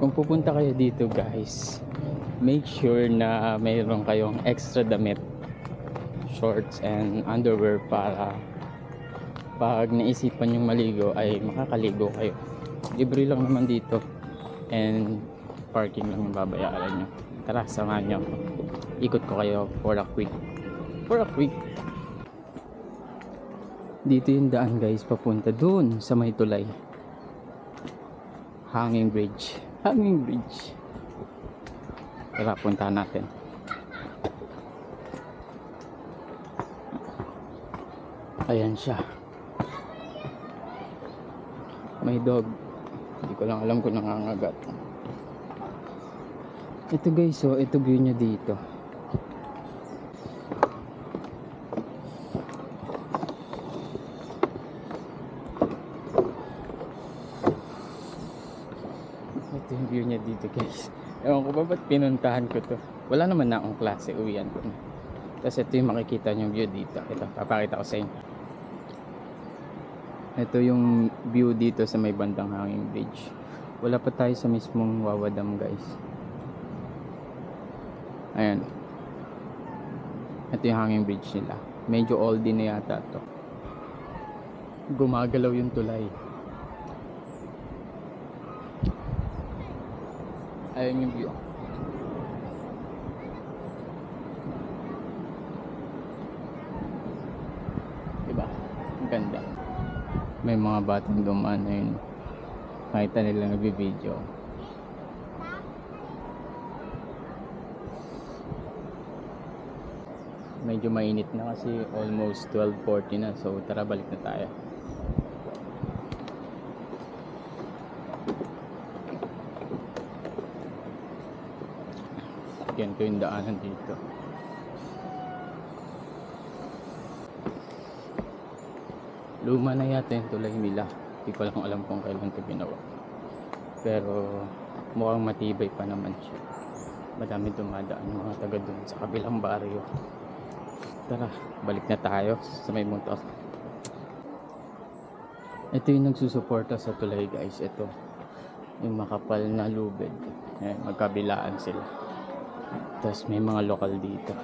Kung pupunta kayo dito guys, make sure na mayroon kayong extra damit, shorts and underwear para pag naisipan yung maligo ay makakaligo kayo. Libre lang naman dito and parking lang yung babayaran nyo. Tara, samahan nyo ako. Ikot ko kayo for a quick dito yung daan guys, papunta dun sa may tulay. Hanging bridge. Tara, puntahan natin. Ayan siya. May dog. Hindi ko lang alam kung nangangagat. Ito guys, so ito view niya dito. Ito yung view niya dito guys. Ewan ko ba ba't pinuntahan ko to. Wala naman na akong klase, uwian ko na. Tapos ito yung makikita nyo view dito. Ito, papakita ko sa inyo. Ito yung view dito sa may bandang hanging bridge. Wala pa tayo sa mismong Wawa Dam guys. Ayan. Ito yung hanging bridge nila. Medyo oldie na yata to. Gumagalaw yung tulay. Ayan yung view. Diba? Ang ganda. May mga batang dumaan na yun. Makita nila nagbibideo. Medyo mainit na kasi almost 12:40 na. So tara, balik na tayo. Ganito yung daanan dito. Luma na yata yung tulay nila. Hindi ko lang alam kung kailan ito ginawa. Pero mukhang matibay pa naman siya. Madami dumadaan yung mga taga dun sa kabilang baryo. Tara, balik na tayo sa may muntos. Ito yung nagsusuporta sa tulay guys. Ito yung makapal na lubid. Ayan, magkabilaan sila. Tapos may mga lokal dito.